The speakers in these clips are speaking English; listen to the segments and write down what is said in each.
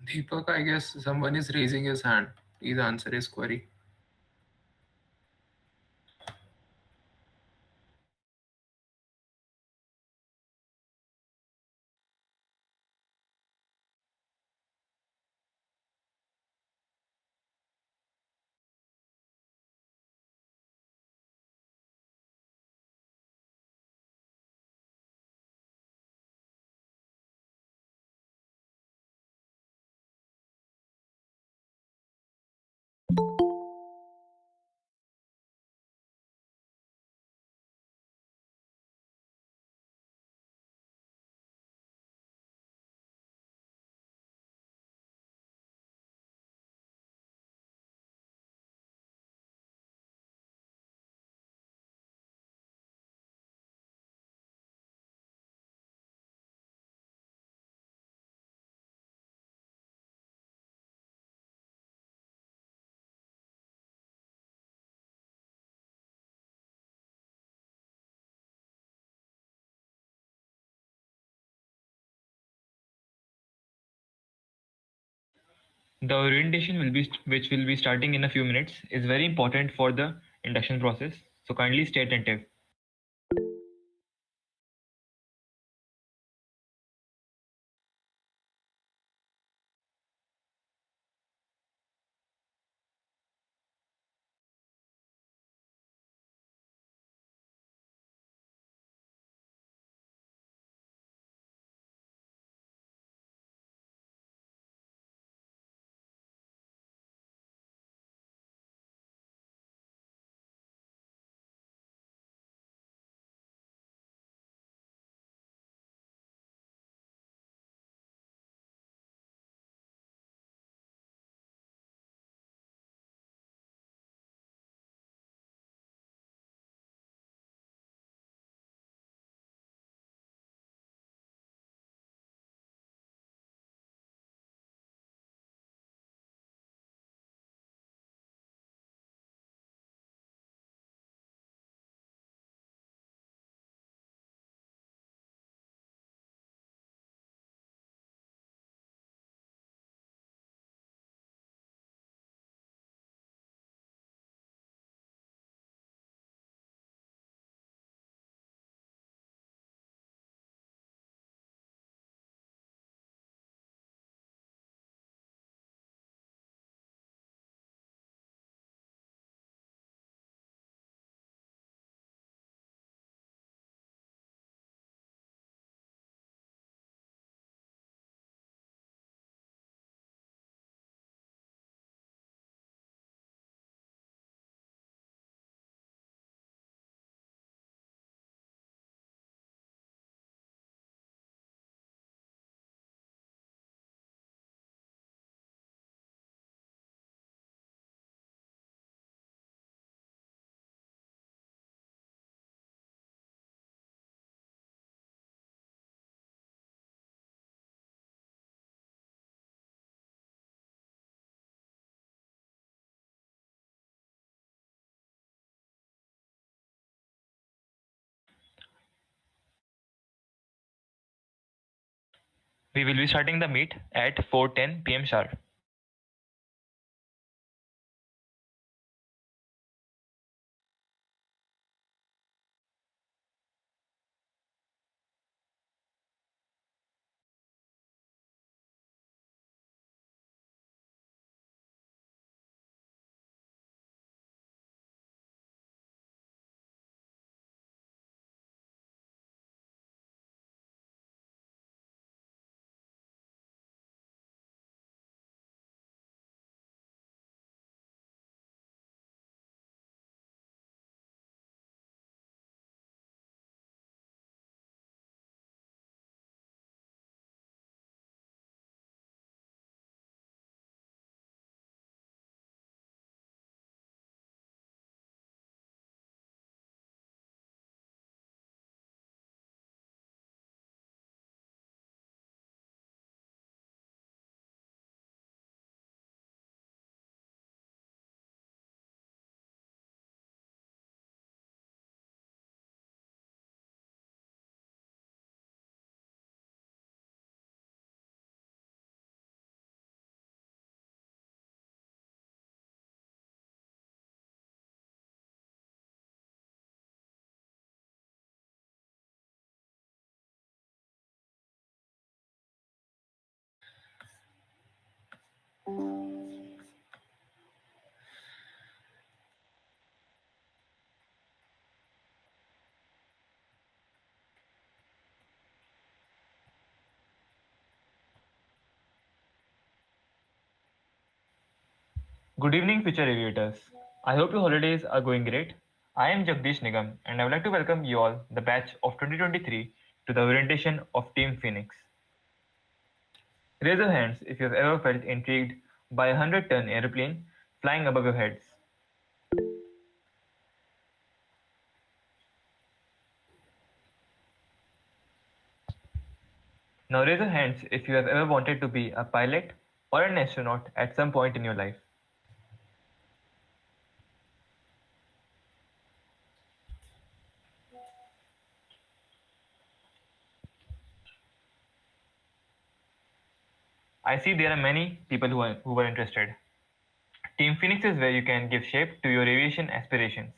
Deepak, I guess someone is raising his hand. Please answer his query. The orientation which will be starting in a few minutes is very important for the induction process, so kindly stay attentive. We will be starting the meet at 4:10 p.m. sharp. Good evening, future aviators. I hope your holidays are going great. I am Jagdish Nigam, and I would like to welcome you all, the batch of 2023, to the orientation of Team Phoenix. Raise your hands if you have ever felt intrigued by a 100-ton aeroplane flying above your heads. Now raise your hands if you have ever wanted to be a pilot or an astronaut at some point in your life. I see there are many people who are interested. Team Phoenix is where you can give shape to your aviation aspirations.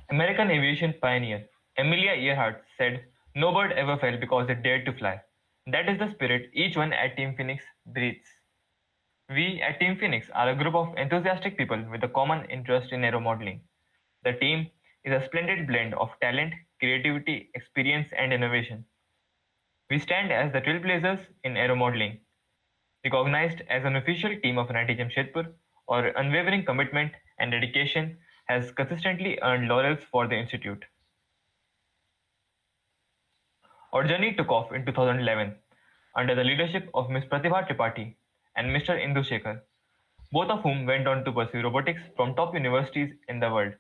American aviation pioneer Amelia Earhart said, "No bird ever fell because it dared to fly." That is the spirit each one at Team Phoenix breathes. We at Team Phoenix are a group of enthusiastic people with a common interest in aero modeling. The team is a splendid blend of talent, creativity, experience, and innovation. We stand as the trailblazers in aero modeling, recognized as an official team of NIT Jamshedpur. Our unwavering commitment and dedication has consistently earned laurels for the institute. Our journey took off in 2011 under the leadership of Ms. Pratibha Tripathi and Mr. Indu Shekhar, both of whom went on to pursue robotics from top universities in the world.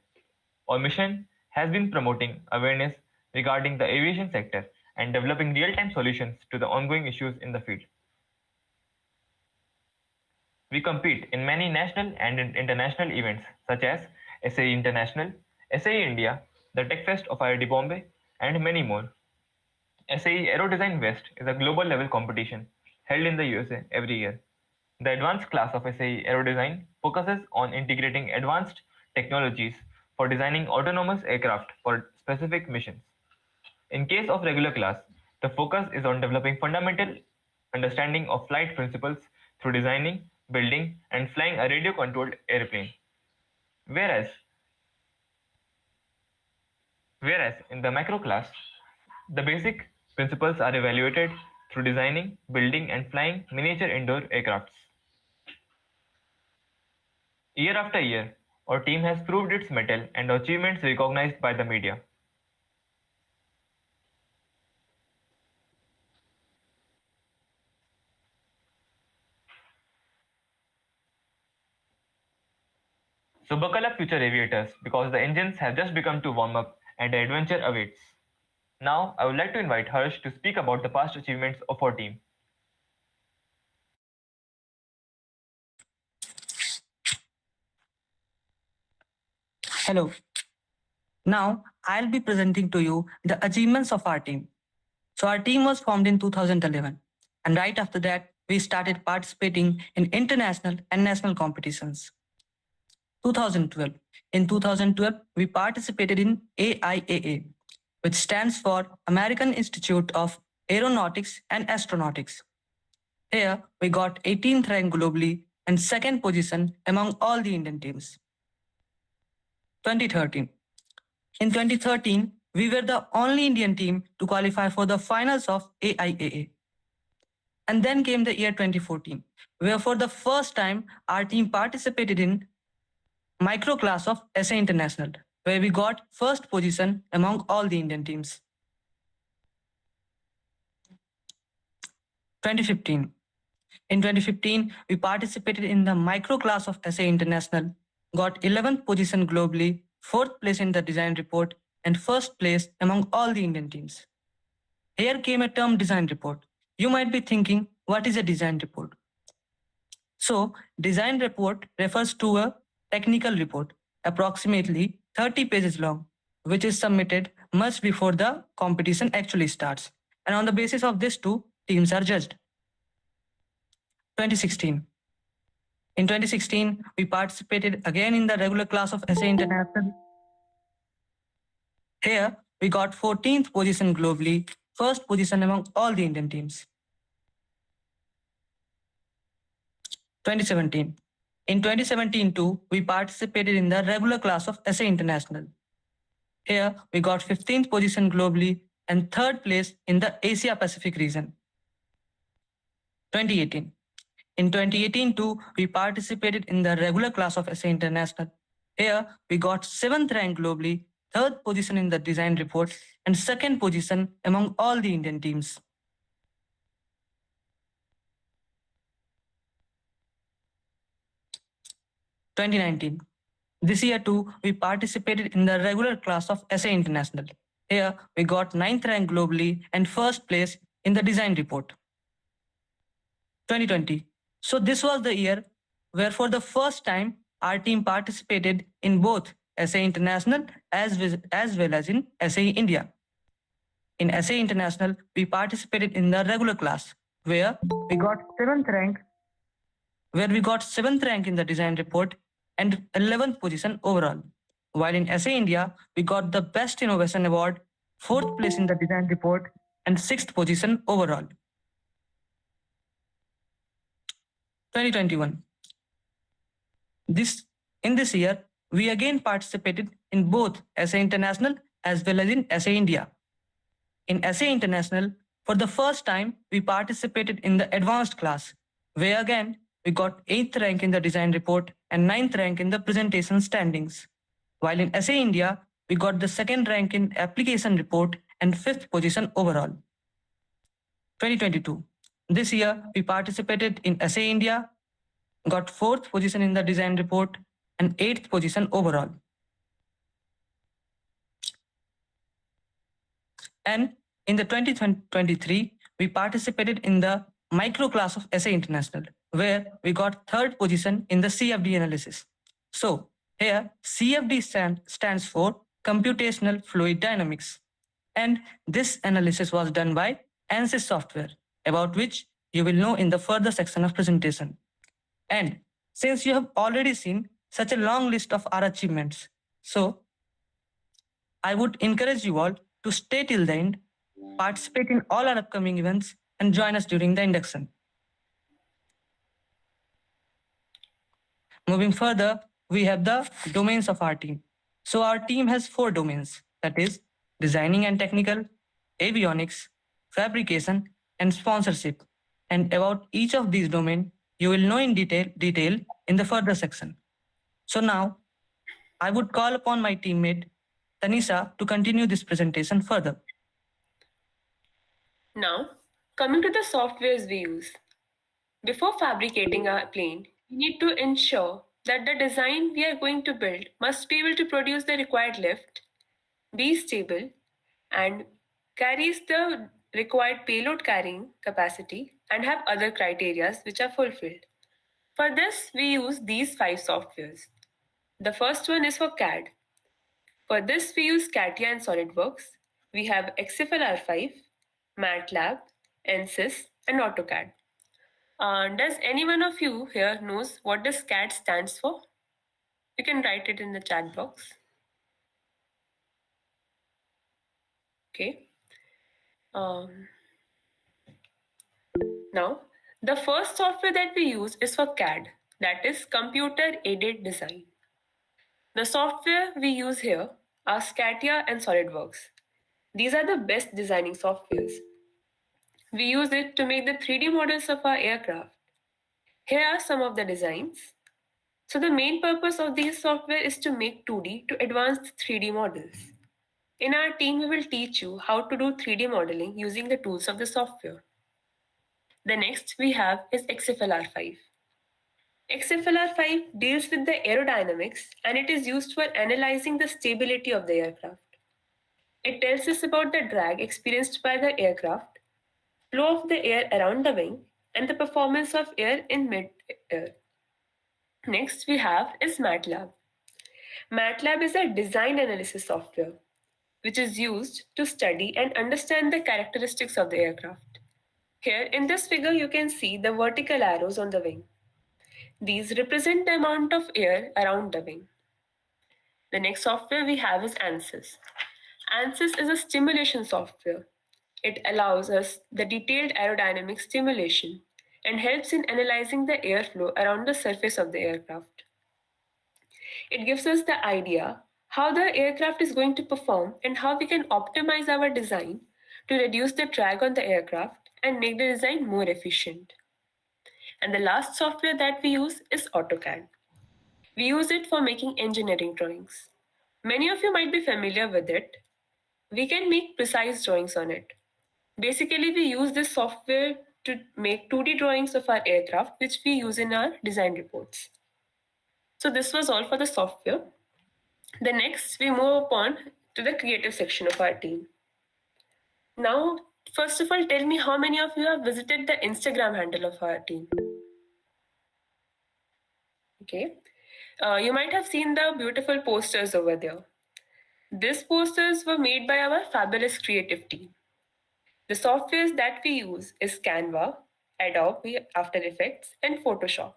Our mission has been promoting awareness regarding the aviation sector and developing real-time solutions to the ongoing issues in the field. We compete in many national and international events such as SAE International, SAE India, the Tech Fest of IIT Bombay, and many more. SAE Aero Design West is a global level competition held in the USA every year. The advanced class of SAE Aero Design focuses on integrating advanced technologies for designing autonomous aircraft for specific missions. In case of regular class, the focus is on developing fundamental understanding of flight principles through designing, building, and flying a radio-controlled airplane. Whereas, whereas in the macro class, the basic principles are evaluated through designing, building, and flying miniature indoor aircrafts. Year after year, our team has proved its mettle and achievements recognized by the media. So buckle up, future aviators, because the engines have just begun to warm up and the adventure awaits. Now, I would like to invite Harsh to speak about the past achievements of our team. Hello. Now I'll be presenting to you the achievements of our team. So our team was formed in 2011, and right after that, we started participating in international and national competitions. 2012. In 2012, we participated in AIAA, which stands for American Institute of Aeronautics and Astronautics. Here, we got 18th rank globally and second position among all the Indian teams. 2013. In 2013, we were the only Indian team to qualify for the finals of AIAA. And then came the year 2014, where for the first time our team participated in micro class of SA International, where we got first position among all the Indian teams. 2015. In 2015, we participated in the micro class of SA International, got 11th position globally, 4th place in the design report, and first place among all the Indian teams. Here came a term design report. You might be thinking, what is a design report? So, design report refers to a technical report, approximately 30 pages long, which is submitted much before the competition actually starts. And on the basis of this too, teams are judged. 2016. In 2016, we participated again in the regular class of SA International. Here, we got 14th position globally, first position among all the Indian teams. 2017. In 2017 too, we participated in the regular class of SA International. Here, we got 15th position globally and third place in the Asia Pacific region. 2018. In 2018 too, we participated in the regular class of SA International. Here, we got 7th rank globally, 3rd position in the design report, and 2nd position among all the Indian teams. 2019. This year too, we participated in the regular class of SA International. Here, we got 9th rank globally and first place in the design report. 2020. So this was the year where for the first time, our team participated in both SA International as well as in SA India. In SA International, we participated in the regular class where we got 7th rank in the design report and 11th position overall. While in SA India, we got the Best Innovation Award, 4th place in the design report, and 6th position overall. 2021. In this year, we again participated in both SA International as well as in SA India. In SA International, for the first time, we participated in the advanced class, where again, we got 8th rank in the design report and 9th rank in the presentation standings. While in SA India, we got the 2nd rank in application report and 5th position overall. 2022. This year, we participated in SA India, got 4th position in the design report and 8th position overall. And in the 2023, we participated in the micro class of SA International, where we got 3rd position in the CFD analysis. So here, CFD stands for Computational Fluid Dynamics. And this analysis was done by ANSYS software, about which you will know in the further section of presentation. And since you have already seen such a long list of our achievements, so I would encourage you all to stay till the end, participate in all our upcoming events, and join us during the induction. Moving further, we have the domains of our team. So our team has 4 domains, that is designing and technical, avionics, fabrication, and sponsorship. And about each of these domains, you will know in detail in the further section. So now, I would call upon my teammate, Tanisha, to continue this presentation further. Now, coming to the softwares we use. Before fabricating a plane, we need to ensure that the design we are going to build must be able to produce the required lift, be stable, and carries the required payload carrying capacity and have other criteria which are fulfilled. For this, we use these 5 softwares. The first one is for CAD. For this, we use CATIA and SolidWorks. We have XFL R5, MATLAB, ANSYS, and AutoCAD. Does any one of you here knows what does CAD stands for? You can write it in the chat box. Okay. Now, the first software that we use is for CAD, that is Computer Aided Design. The software we use here are CATIA and SolidWorks. These are the best designing softwares. We use it to make the 3D models of our aircraft. Here are some of the designs. So the main purpose of these software is to make 2D to advanced 3D models. In our team, we will teach you how to do 3D modeling using the tools of the software. The next we have is XFLR5. XFLR5 deals with the aerodynamics and it is used for analyzing the stability of the aircraft. It tells us about the drag experienced by the aircraft, flow of the air around the wing, and the performance of air in mid-air. Next we have is MATLAB. MATLAB is a design analysis software which is used to study and understand the characteristics of the aircraft. Here in this figure you can see the vertical arrows on the wing. These represent the amount of air around the wing. The next software we have is ANSYS. ANSYS is a stimulation software. It allows us the detailed aerodynamic stimulation and helps in analyzing the airflow around the surface of the aircraft. It gives us the idea how the aircraft is going to perform and how we can optimize our design to reduce the drag on the aircraft and make the design more efficient. And the last software that we use is AutoCAD. We use it for making engineering drawings. Many of you might be familiar with it. We can make precise drawings on it. Basically, we use this software to make 2D drawings of our aircraft, which we use in our design reports. So this was all for the software. The next, we move on to the creative section of our team. Now, first of all, tell me how many of you have visited the Instagram handle of our team? Okay. You might have seen the beautiful posters over there. These posters were made by our fabulous creative team. The softwares that we use is Canva, Adobe After Effects, and Photoshop.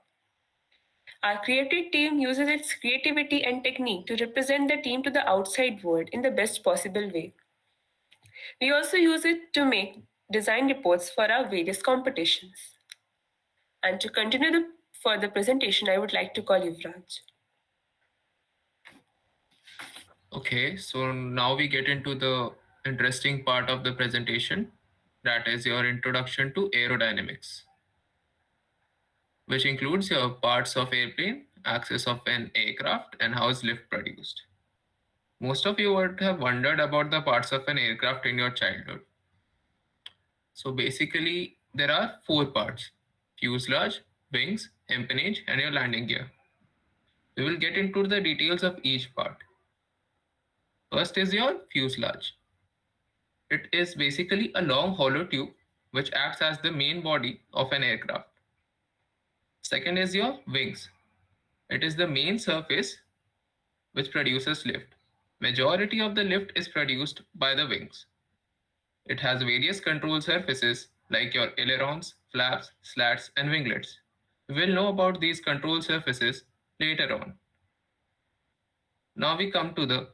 Our creative team uses its creativity and technique to represent the team to the outside world in the best possible way. We also use it to make design reports for our various competitions. And to continue the further presentation, I would like to call Yuvraj. Okay, so now we get into the interesting part of the presentation, that is your introduction to aerodynamics, which includes your parts of airplane, axis of an aircraft, and how is lift produced. Most of you would have wondered about the parts of an aircraft in your childhood. So basically, there are 4 parts: fuselage, wings, empennage, and your landing gear. We will get into the details of each part. First is your fuselage. It is basically a long hollow tube which acts as the main body of an aircraft. Second is your wings. It is the main surface which produces lift. Majority of the lift is produced by the wings. It has various control surfaces like your ailerons, flaps, slats, and winglets. We will know about these control surfaces later on. Now we come to the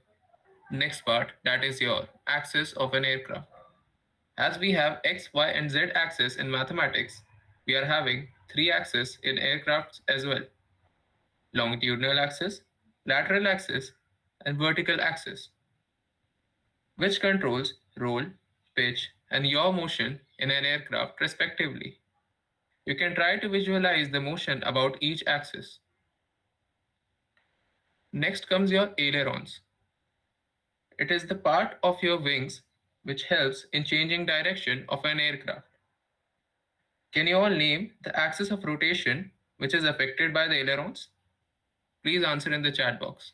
next part, that is your axis of an aircraft. As we have X, Y, and Z axis in mathematics, we are having 3 axes in aircrafts as well: longitudinal axis, lateral axis, and vertical axis, which controls roll, pitch, and yaw motion in an aircraft respectively. You can try to visualize the motion about each axis. Next comes your ailerons. It is the part of your wings which helps in changing direction of an aircraft. Can you all name the axis of rotation which is affected by the ailerons? Please answer in the chat box.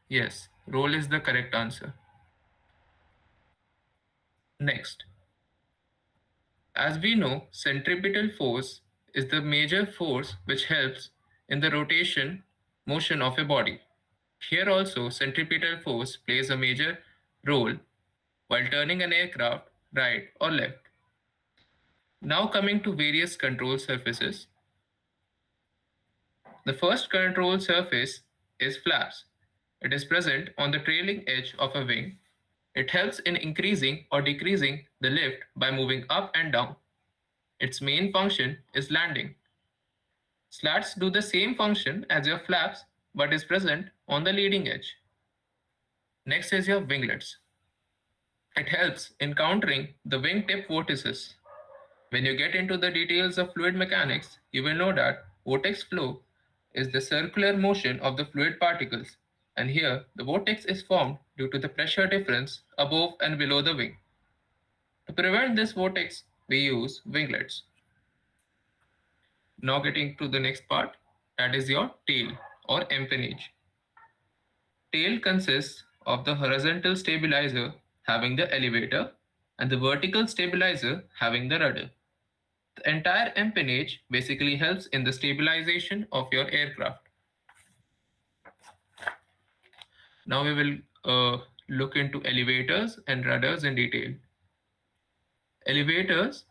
Yes, roll is the correct answer. Next, as we know, centripetal force is the major force which helps in the rotation motion of a body. Here also, centripetal force plays a major role while turning an aircraft right or left. Now coming to various control surfaces. The first control surface is flaps. It is present on the trailing edge of a wing. It helps in increasing or decreasing the lift by moving up and down. Its main function is landing. Slats do the same function as your flaps but is present on the leading edge. Next is your winglets. It helps in countering the wingtip vortices. When you get into the details of fluid mechanics, you will know that vortex flow is the circular motion of the fluid particles, and here the vortex is formed due to the pressure difference above and below the wing. To prevent this vortex, we use winglets. Now getting to the next part, that is your tail or empennage. Tail consists of the horizontal stabilizer having the elevator and the vertical stabilizer having the rudder. The entire empennage basically helps in the stabilization of your aircraft. Now we will look into elevators and rudders in detail. Elevators,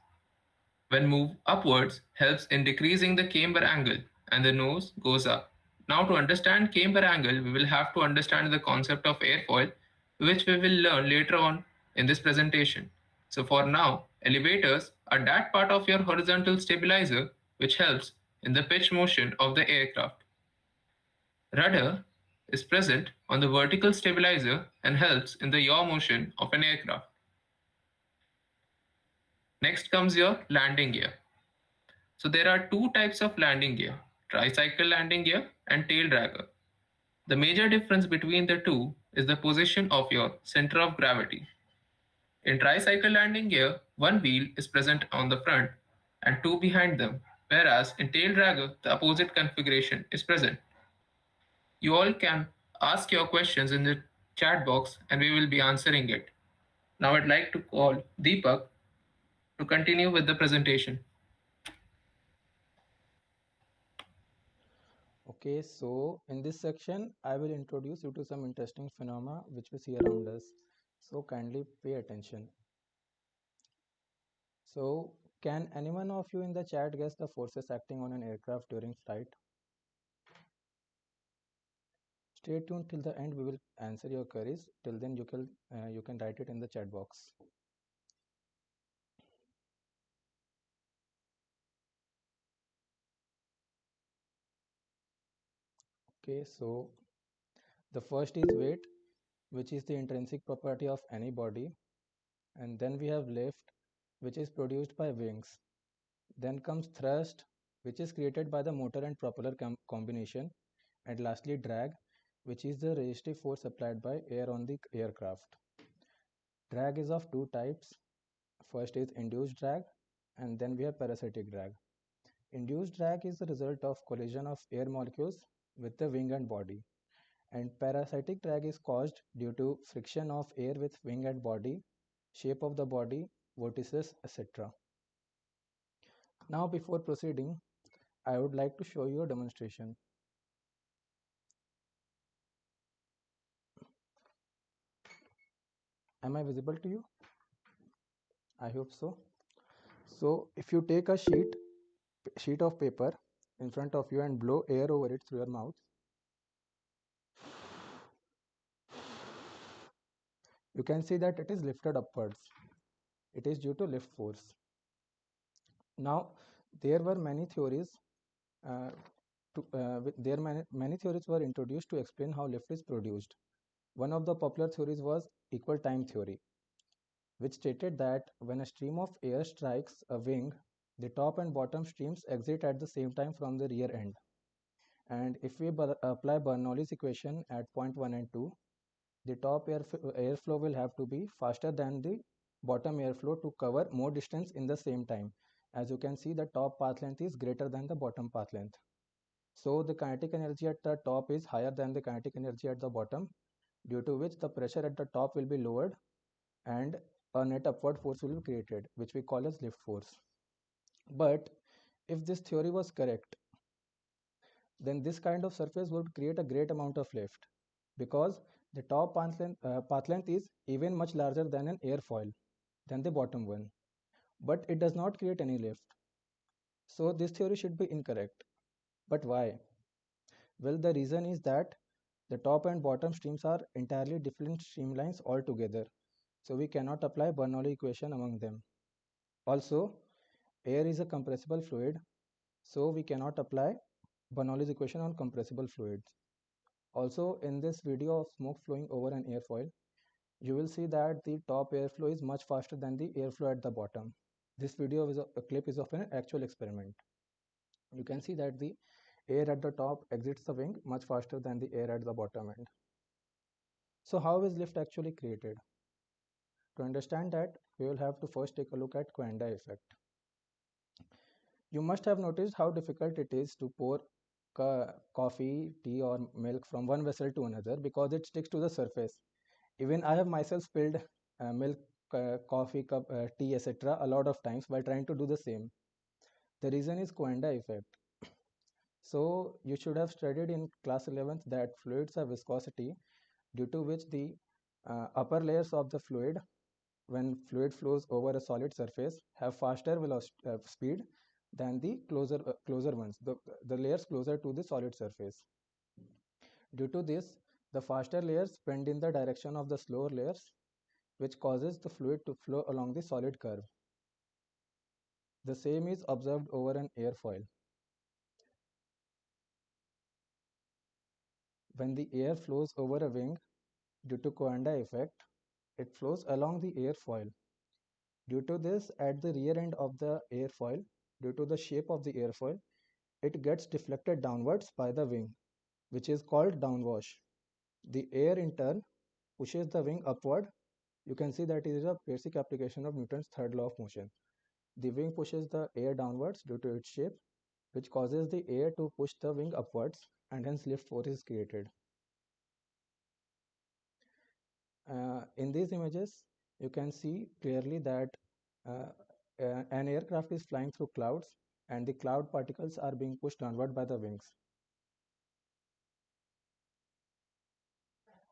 when moved upwards, helps in decreasing the camber angle and the nose goes up. Now to understand camber angle, we will have to understand the concept of airfoil, which we will learn later on in this presentation. So for now, elevators are that part of your horizontal stabilizer which helps in the pitch motion of the aircraft. Rudder is present on the vertical stabilizer and helps in the yaw motion of an aircraft. Next comes your landing gear. So there are two types of landing gear, tricycle landing gear and tail dragger. The major difference between the two is the position of your center of gravity. In tricycle landing gear, one wheel is present on the front and two behind them, whereas in tail dragger, the opposite configuration is present. You all can ask your questions in the chat box and we will be answering it. Now I'd like to call Deepak to continue with the presentation. Okay, so in this section, I will introduce you to some interesting phenomena which we see around us. So kindly pay attention. So, can anyone of you in the chat guess the forces acting on an aircraft during flight? Stay tuned till the end. We will answer your queries. Till then, you can write it in the chat box. Okay, so the first is weight, which is the intrinsic property of any body. And then we have lift, which is produced by wings. Then comes thrust, which is created by the motor and propeller combination. And lastly, drag, which is the resistive force applied by air on the aircraft. Drag is of two types. First is induced drag, and then we have parasitic drag. Induced drag is the result of collision of air molecules with the wing and body. And parasitic drag is caused due to friction of air with wing and body, shape of the body, vortices, etc. Now, before proceeding, I would like to show you a demonstration. Am I visible to you? I hope so. So, if you take a sheet of paper in front of you and blow air over it through your mouth, you can see that it is lifted upwards. It is due to lift force. Now, there were many theories. Many theories were introduced to explain how lift is produced. One of the popular theories was equal time theory, which stated that when a stream of air strikes a wing, the top and bottom streams exit at the same time from the rear end. And if we apply Bernoulli's equation at point 1 and 2, the top airflow will have to be faster than the bottom airflow to cover more distance in the same time. As you can see, the top path length is greater than the bottom path length. So the kinetic energy at the top is higher than the kinetic energy at the bottom, due to which the pressure at the top will be lowered and a net upward force will be created, which we call as lift force. But if this theory was correct, then this kind of surface would create a great amount of lift, because the top path length is even much larger than an airfoil than the bottom one, but it does not create any lift. So this theory should be incorrect. But why? Well, the reason is that the top and bottom streams are entirely different streamlines altogether, so we cannot apply Bernoulli equation among them. Also, Air is a compressible fluid, so we cannot apply Bernoulli's equation on compressible fluids. Also, in this video of smoke flowing over an airfoil, you will see that the top airflow is much faster than the airflow at the bottom. This video is a clip is of an actual experiment. You can see that the air at the top exits the wing much faster than the air at the bottom end. So how is lift actually created? To understand that, we will have to first take a look at Coanda effect. You must have noticed how difficult it is to pour coffee, tea or milk from one vessel to another because it sticks to the surface. Even I have myself spilled milk, coffee cup, tea, etc. a lot of times while trying to do the same. The reason is Coanda effect. So you should have studied in class 11th that fluids have viscosity due to which the upper layers of the fluid, when fluid flows over a solid surface, have faster speed than the closer ones, the layers closer to the solid surface. Due to this, the faster layers bend in the direction of the slower layers, which causes the fluid to flow along the solid curve. The same is observed over an airfoil. When the air flows over a wing due to Coanda effect, it flows along the airfoil. Due to this, at the rear end of the airfoil, due to the shape of the airfoil, it gets deflected downwards by the wing, which is called downwash. The air in turn pushes the wing upward. You can see that it is a basic application of Newton's third law of motion. The wing pushes the air downwards due to its shape, which causes the air to push the wing upwards, and hence lift force is created. In these images, you can see clearly that an aircraft is flying through clouds and the cloud particles are being pushed downward by the wings.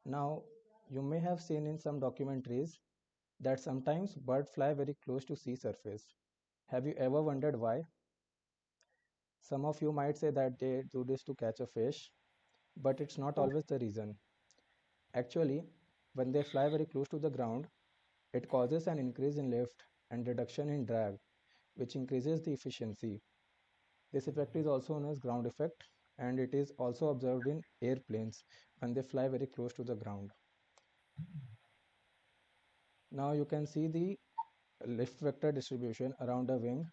Now, you may have seen in some documentaries that sometimes birds fly very close to sea surface. Have you ever wondered why? Some of you might say that they do this to catch a fish, but it's not always the reason. Actually, when they fly very close to the ground, it causes an increase in lift and reduction in drag, which increases the efficiency. This effect is also known as ground effect, and it is also observed in airplanes when they fly very close to the ground. Now you can see the lift vector distribution around a wing.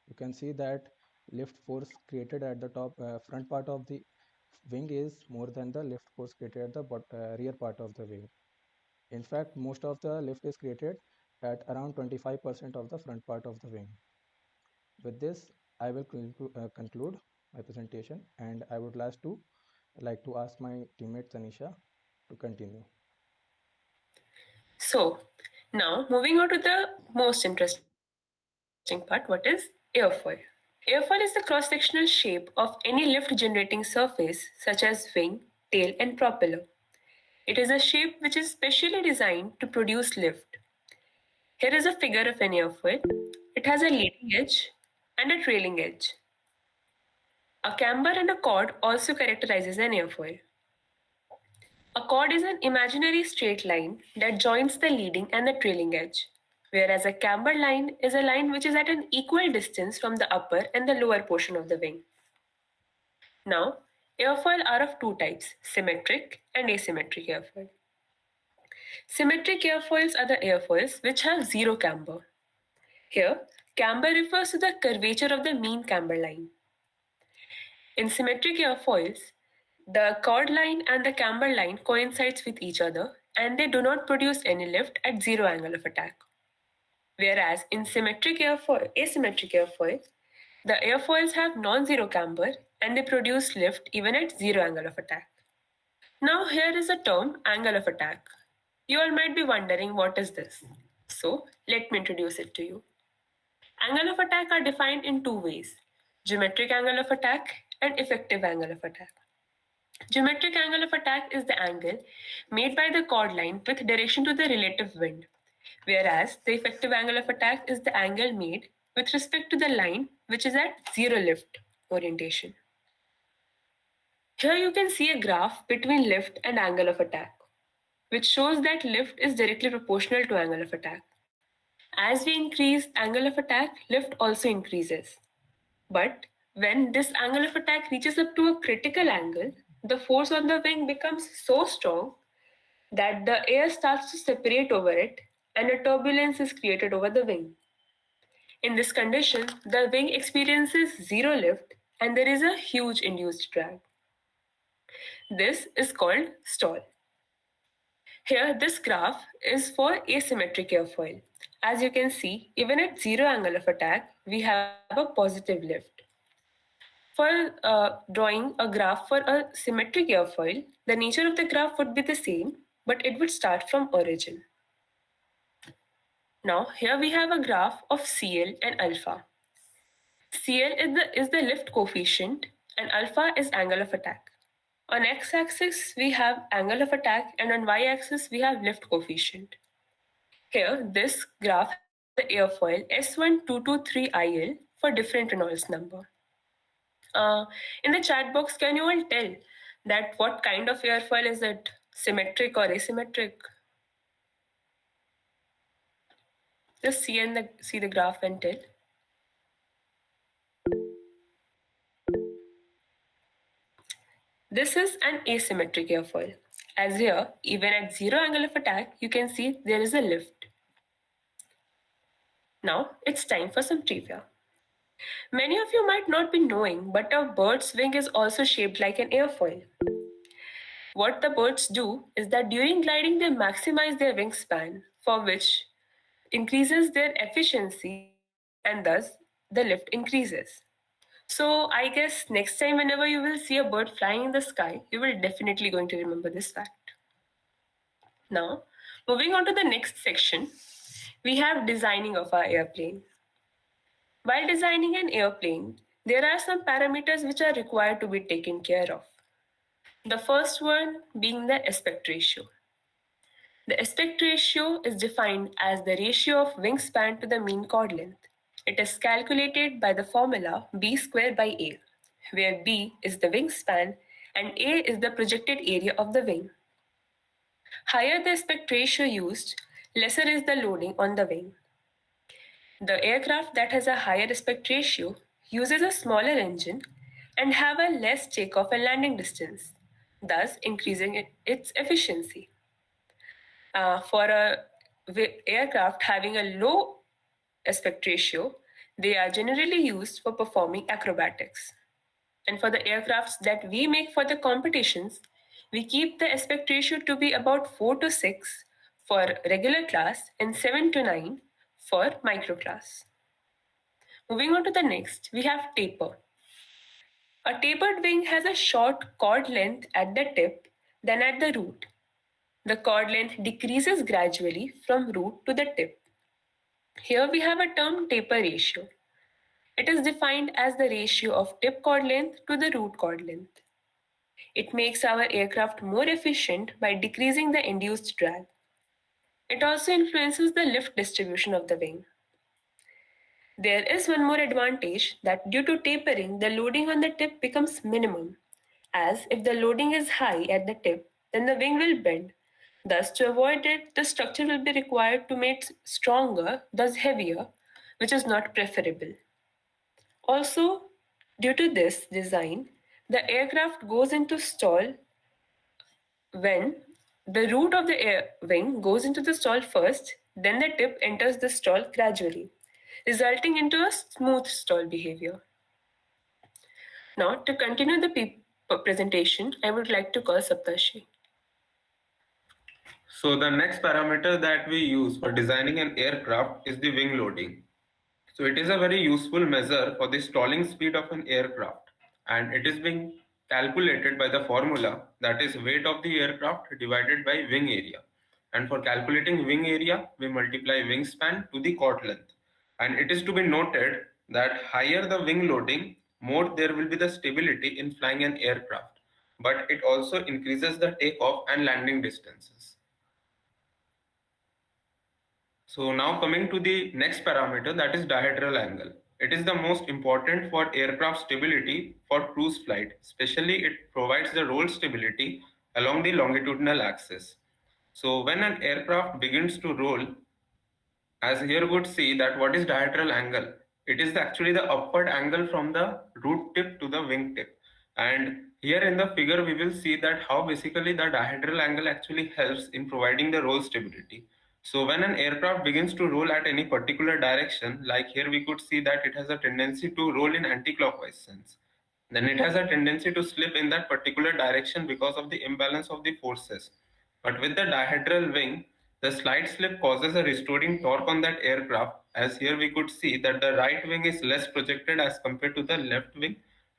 You can see that lift force created at the top front part of the wing is more than the lift force created at the rear part of the wing. In fact, most of the lift is created at around 25% of the front part of the wing. With this, I will conclude my presentation, and I would like to ask my teammate Tanisha to continue. So, now moving on to the most interesting part, what is airfoil? Airfoil is the cross-sectional shape of any lift-generating surface such as wing, tail, and propeller. It is a shape which is specially designed to produce lift. Here is a figure of an airfoil. It has a leading edge and a trailing edge. A camber and a chord also characterizes an airfoil. A chord is an imaginary straight line that joins the leading and the trailing edge, whereas a camber line is a line which is at an equal distance from the upper and the lower portion of the wing. Now, airfoil are of two types, symmetric and asymmetric airfoil. Symmetric airfoils are the airfoils which have zero camber. Here, camber refers to the curvature of the mean camber line. In symmetric airfoils, the chord line and the camber line coincides with each other and they do not produce any lift at zero angle of attack. Whereas in asymmetric airfoils, the airfoils have non-zero camber and they produce lift even at zero angle of attack. Now here is the term angle of attack. You all might be wondering what is this. So let me introduce it to you. Angle of attack are defined in two ways, geometric angle of attack and effective angle of attack. Geometric angle of attack is the angle made by the chord line with direction to the relative wind, whereas the effective angle of attack is the angle made with respect to the line which is at zero lift orientation. Here you can see a graph between lift and angle of attack, which shows that lift is directly proportional to angle of attack. As we increase angle of attack, lift also increases. But when this angle of attack reaches up to a critical angle, the force on the wing becomes so strong that the air starts to separate over it and a turbulence is created over the wing. In this condition, the wing experiences zero lift and there is a huge induced drag. This is called stall. Here, this graph is for asymmetric airfoil. As you can see, even at zero angle of attack, we have a positive lift. For drawing a graph for a symmetric airfoil, the nature of the graph would be the same, but it would start from origin. Now, here we have a graph of CL and alpha. CL is the lift coefficient and alpha is angle of attack. On x-axis, we have angle of attack and on y-axis, we have lift coefficient. Here, this graph has the airfoil S1223IL for different Reynolds number. In the chat box, can you all tell that what kind of airfoil is it? Symmetric or asymmetric? Just see the graph and tell. This is an asymmetric airfoil. As here, even at zero angle of attack, you can see there is a lift. Now, it's time for some trivia. Many of you might not be knowing, but a bird's wing is also shaped like an airfoil. What the birds do is that during gliding, they maximize their wingspan, for which increases their efficiency and thus the lift increases. So I guess next time whenever you will see a bird flying in the sky, you will definitely going to remember this fact. Now, moving on to the next section, we have designing of our airplane. While designing an airplane, there are some parameters which are required to be taken care of. The first one being the aspect ratio. The aspect ratio is defined as the ratio of wingspan to the mean chord length. It is calculated by the formula b squared by a, where b is the wingspan and a is the projected area of the wing. Higher the aspect ratio used, lesser is the loading on the wing. The aircraft that has a higher aspect ratio uses a smaller engine and have a less takeoff and landing distance, thus increasing its efficiency. For a aircraft having a low aspect ratio, they are generally used for performing acrobatics. And for the aircrafts that we make for the competitions, we keep the aspect ratio to be about 4 to 6 for regular class and 7 to 9 for micro class. Moving on to the next, we have taper. A tapered wing has a short chord length at the tip than at the root. The chord length decreases gradually from root to the tip. Here we have a term taper ratio. It is defined as the ratio of tip chord length to the root chord length. It makes our aircraft more efficient by decreasing the induced drag. It also influences the lift distribution of the wing. There is one more advantage that due to tapering, the loading on the tip becomes minimum, as if the loading is high at the tip, then the wing will bend. Thus, to avoid it, the structure will be required to make stronger, thus heavier, which is not preferable. Also, due to this design, the aircraft goes into stall when the root of the wing goes into the stall first, then the tip enters the stall gradually, resulting into a smooth stall behavior. Now, to continue the presentation, I would like to call Saptarshi. So the next parameter that we use for designing an aircraft is the wing loading. So it is a very useful measure for the stalling speed of an aircraft, and it is being calculated by the formula that is weight of the aircraft divided by wing area. And for calculating wing area, we multiply wingspan to the chord length. And it is to be noted that higher the wing loading, more there will be the stability in flying an aircraft, but it also increases the takeoff and landing distances. So now coming to the next parameter, that is dihedral angle. It is the most important for aircraft stability for cruise flight. Especially it provides the roll stability along the longitudinal axis. So when an aircraft begins to roll, As here we could see that what is dihedral angle? It is actually the upward angle from the root tip to the wing tip. And here in the figure we will see that how basically the dihedral angle actually helps in providing the roll stability. So when an aircraft begins to roll at any particular direction, like here we could see that it has a tendency to roll in anti-clockwise sense. Then it has a tendency to slip in that particular direction because of the imbalance of the forces. But with the dihedral wing, the slight slip causes a restoring torque on that aircraft, as here we could see that the right wing is less projected as compared to the left wing,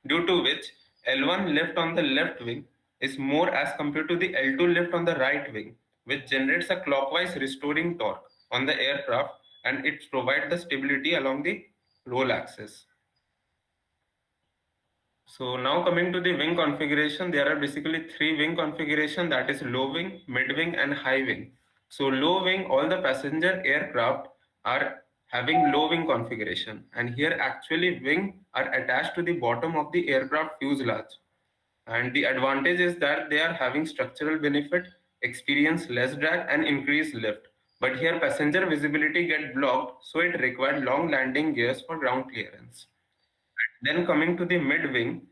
due to which L1 lift on the left wing is more as compared to the L2 lift on the right wing, which generates a clockwise restoring torque on the aircraft, and it provides the stability along the roll axis. So now coming to the wing configuration, there are basically three wing configuration, that is low wing, mid wing and high wing. So low wing, all the passenger aircraft are having low wing configuration, and here actually wing are attached to the bottom of the aircraft fuselage. And the advantage is that they are having structural benefit, experience less drag and increased lift. But here passenger visibility get blocked, so it required long landing gears for ground clearance. Then coming to the mid wing,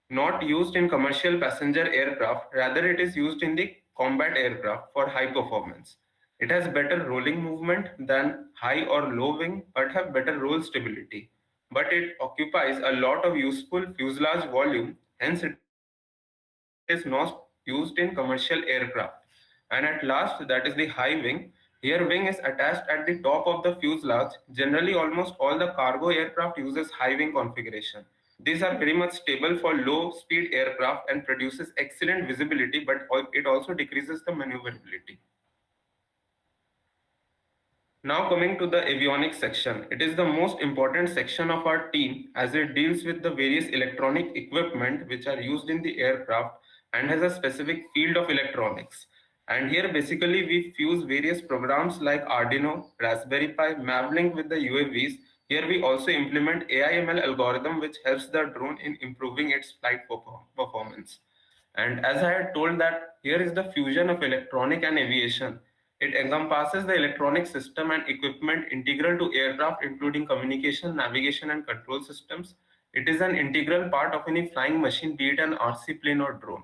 not used in commercial passenger aircraft, rather it is used in the combat aircraft for high performance. It has better rolling movement than high or low wing, but have better roll stability. But it occupies a lot of useful fuselage volume, hence it is not used in commercial aircraft. And at last, that is the high wing. Here wing is attached at the top of the fuselage. Generally, almost all the cargo aircraft uses high wing configuration. These are very much stable for low speed aircraft and produces excellent visibility, but it also decreases the maneuverability. Now coming to the avionics section, it is the most important section of our team as it deals with the various electronic equipment which are used in the aircraft and has a specific field of electronics. And here basically we fuse various programs like Arduino, Raspberry Pi, Mavlink with the UAVs. Here we also implement AI/ML algorithm which helps the drone in improving its flight performance. And as I had told that here is the fusion of electronic and aviation. It encompasses the electronic system and equipment integral to aircraft, including communication, navigation, and control systems. It is an integral part of any flying machine, be it an RC plane or drone.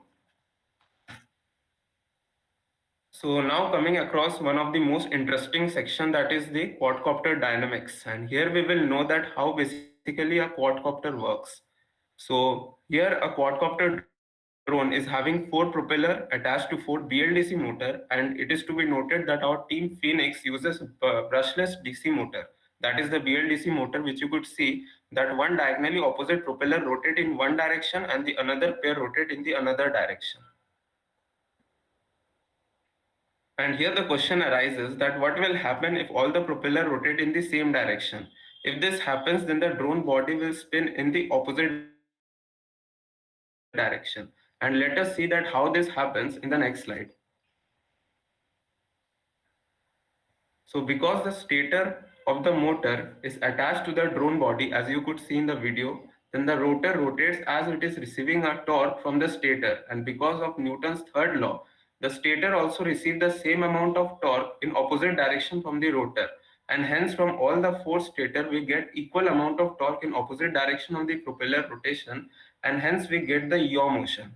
So now coming across one of the most interesting section, that is the quadcopter dynamics. And here we will know that how basically a quadcopter works. So here a quadcopter drone is having 4 propeller attached to 4 BLDC motor, and it is to be noted that our team Phoenix uses brushless DC motor. That is the BLDC motor, which you could see that one diagonally opposite propeller rotate in one direction and the another pair rotate in the another direction. And here the question arises that what will happen if all the propeller rotate in the same direction? If this happens, then the drone body will spin in the opposite direction. And let us see that how this happens in the next slide. So because the stator of the motor is attached to the drone body, as you could see in the video, then the rotor rotates as it is receiving a torque from the stator. And because of Newton's third law, the stator also receives the same amount of torque in opposite direction from the rotor. And hence from all the 4 stator, we get equal amount of torque in opposite direction on the propeller rotation, and hence we get the yaw motion.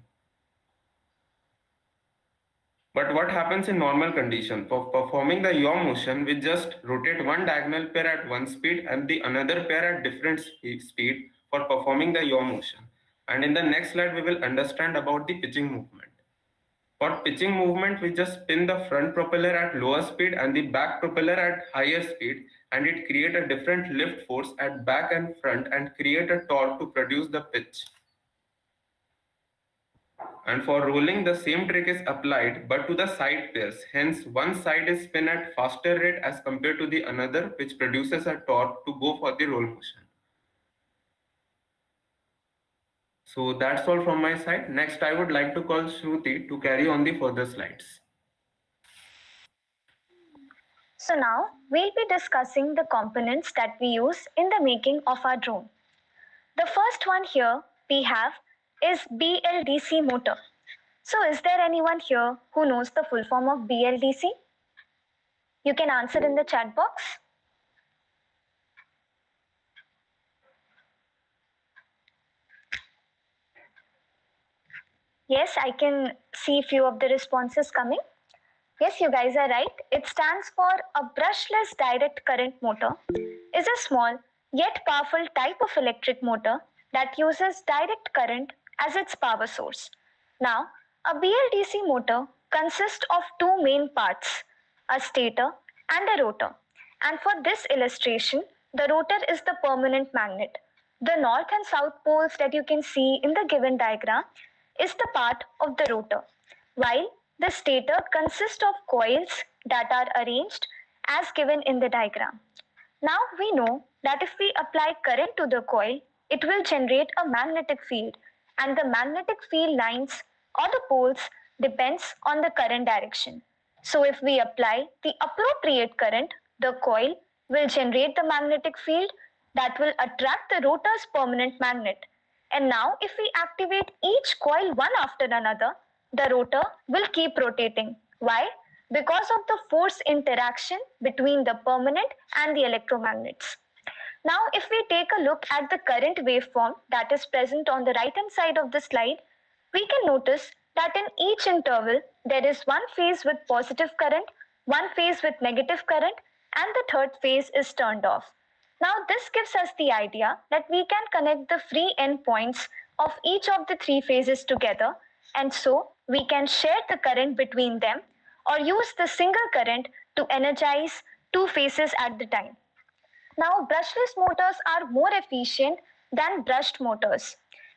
But what happens in normal condition? For performing the yaw motion, we just rotate one diagonal pair at one speed and the another pair at different speed for performing the yaw motion. And in the next slide, we will understand about the pitching movement. For pitching movement, we just spin the front propeller at lower speed and the back propeller at higher speed, and it creates a different lift force at back and front and create a torque to produce the pitch. And for rolling, the same trick is applied, but to the side pairs. Hence, one side is spin at faster rate as compared to the another, which produces a torque to go for the roll motion. So that's all from my side. Next, I would like to call Shruti to carry on the further slides. So now we'll be discussing the components that we use in the making of our drone. The first one here we have is BLDC motor. So is there anyone here who knows the full form of BLDC? You can answer in the chat box. Yes, I can see few of the responses coming. Yes, you guys are right. It stands for a brushless direct current motor. Is a small yet powerful type of electric motor that uses direct current as its power source. Now, a BLDC motor consists of two main parts, a stator and a rotor. And for this illustration, the rotor is the permanent magnet. The north and south poles that you can see in the given diagram is the part of the rotor, while the stator consists of coils that are arranged as given in the diagram. Now we know that if we apply current to the coil, it will generate a magnetic field, and the magnetic field lines or the poles depends on the current direction. So if we apply the appropriate current, the coil will generate the magnetic field that will attract the rotor's permanent magnet. And now if we activate each coil one after another, the rotor will keep rotating. Why? Because of the force interaction between the permanent and the electromagnets. Now, if we take a look at the current waveform that is present on the right hand side of the slide, we can notice that in each interval, there is one phase with positive current, one phase with negative current, and the third phase is turned off. Now, this gives us the idea that we can connect the free endpoints of each of the three phases together, and so we can share the current between them or use the single current to energize two phases at the time. Now, brushless motors are more efficient than brushed motors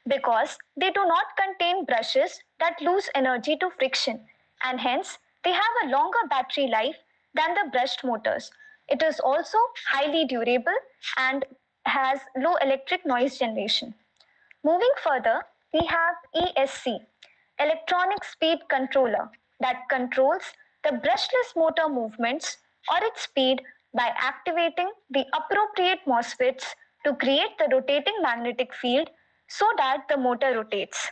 because they do not contain brushes that lose energy to friction, and hence they have a longer battery life than the brushed motors. It is also highly durable and has low electric noise generation. Moving further, we have ESC, Electronic Speed Controller, that controls the brushless motor movements or its speed by activating the appropriate MOSFETs to create the rotating magnetic field so that the motor rotates.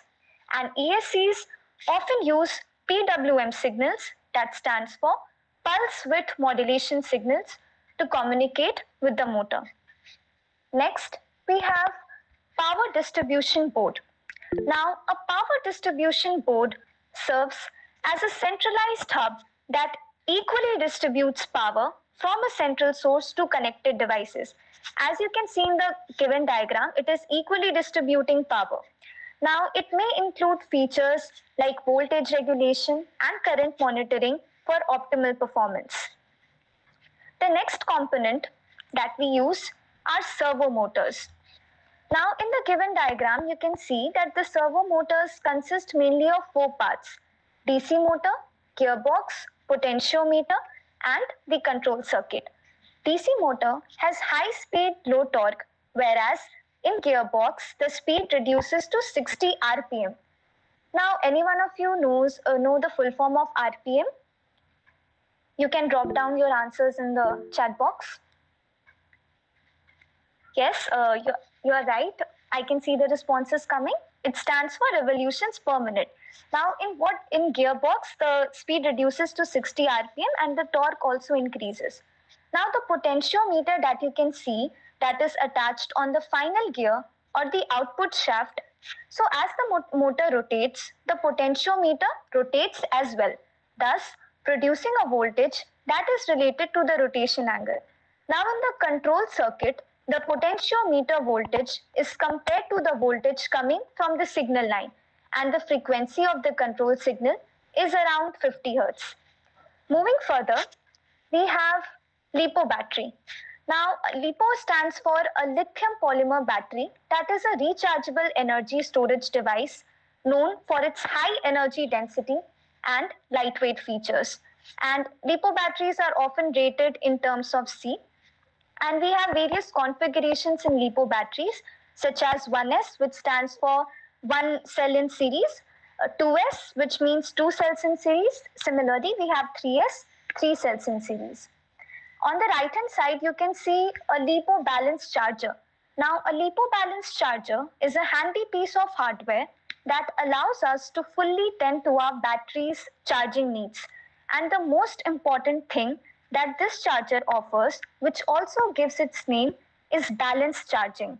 And ESCs often use PWM signals, that stands for pulse width modulation signals, to communicate with the motor. Next, we have power distribution board. Now, a power distribution board serves as a centralized hub that equally distributes power from a central source to connected devices. As you can see in the given diagram, it is equally distributing power. Now, it may include features like voltage regulation and current monitoring for optimal performance. The next component that we use are servo motors. Now, in the given diagram, you can see that the servo motors consist mainly of four parts: DC motor, gearbox, potentiometer, and the control circuit. DC motor has high speed, low torque, whereas in gearbox, the speed reduces to 60 RPM. Now, any one of you know the full form of RPM? You can drop down your answers in the chat box. Yes, you are right. I can see the responses coming. It stands for revolutions per minute. Now, in gearbox, the speed reduces to 60 RPM and the torque also increases. Now, the potentiometer that you can see that is attached on the final gear or the output shaft. So, as the motor rotates, the potentiometer rotates as well, thus producing a voltage that is related to the rotation angle. Now, in the control circuit, the potentiometer voltage is compared to the voltage coming from the signal line, and the frequency of the control signal is around 50 Hz. Moving further, we have LiPo battery. Now, LiPo stands for a lithium polymer battery that is a rechargeable energy storage device known for its high energy density and lightweight features. And LiPo batteries are often rated in terms of C. And we have various configurations in LiPo batteries, such as 1S, which stands for one cell in series, 2S, which means two cells in series. Similarly, we have 3S, three cells in series. On the right hand side, you can see a LiPo balance charger. Now, a LiPo balance charger is a handy piece of hardware that allows us to fully tend to our battery's charging needs. And the most important thing that this charger offers, which also gives its name, is balance charging.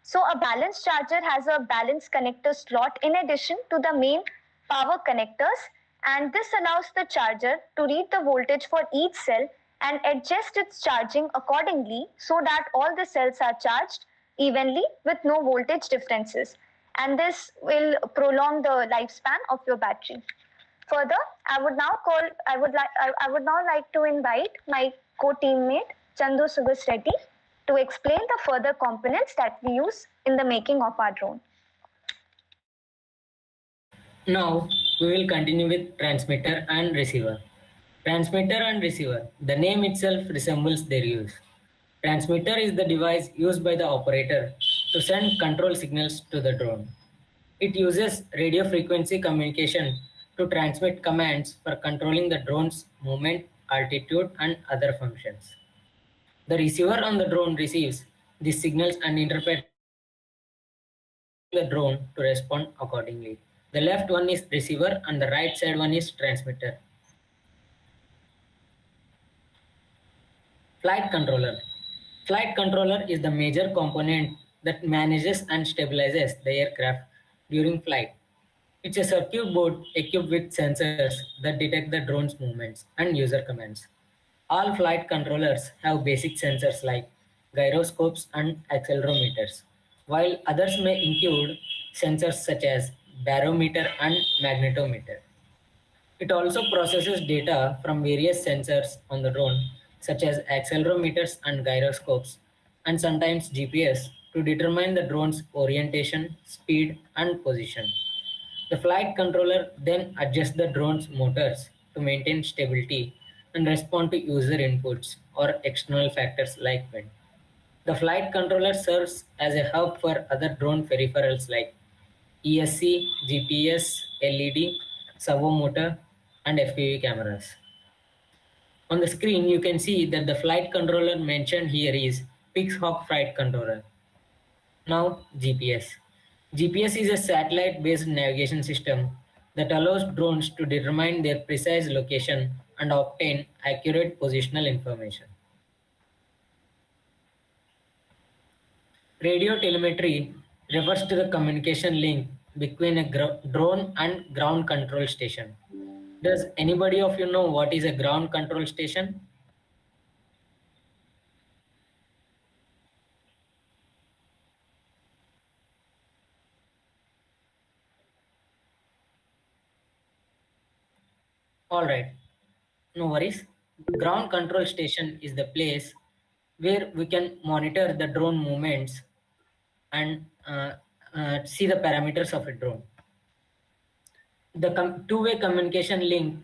So a balance charger has a balance connector slot in addition to the main power connectors, and this allows the charger to read the voltage for each cell and adjust its charging accordingly so that all the cells are charged evenly with no voltage differences, and this will prolong the lifespan of your battery. Further, I would now like to invite my co-teammate Chandu Subus Reddy to explain the further components that we use in the making of our drone. Now we will continue with transmitter and receiver. Transmitter and receiver. The name itself resembles their use. Transmitter is the device used by the operator to send control signals to the drone. It uses radio frequency communication to transmit commands for controlling the drone's movement, altitude, and other functions. The receiver on the drone receives these signals and interprets the drone to respond accordingly. The left one is receiver and the right side one is transmitter. Flight controller. Flight controller is the major component that manages and stabilizes the aircraft during flight. It's a circuit board equipped with sensors that detect the drone's movements and user commands. All flight controllers have basic sensors like gyroscopes and accelerometers, while others may include sensors such as barometer and magnetometer. It also processes data from various sensors on the drone, such as accelerometers and gyroscopes, and sometimes GPS, to determine the drone's orientation, speed, and position. The flight controller then adjusts the drone's motors to maintain stability and respond to user inputs or external factors like wind. The flight controller serves as a hub for other drone peripherals like ESC, GPS, LED, servo motor, and FPV cameras. On the screen, you can see that the flight controller mentioned here is Pixhawk Flight Controller. Now, GPS. GPS is a satellite-based navigation system that allows drones to determine their precise location and obtain accurate positional information. Radio telemetry refers to the communication link between a drone and ground control station. Does anybody of you know what is a ground control station? All right, no worries. Ground control station is the place where we can monitor the drone movements and see the parameters of a drone. The two-way communication link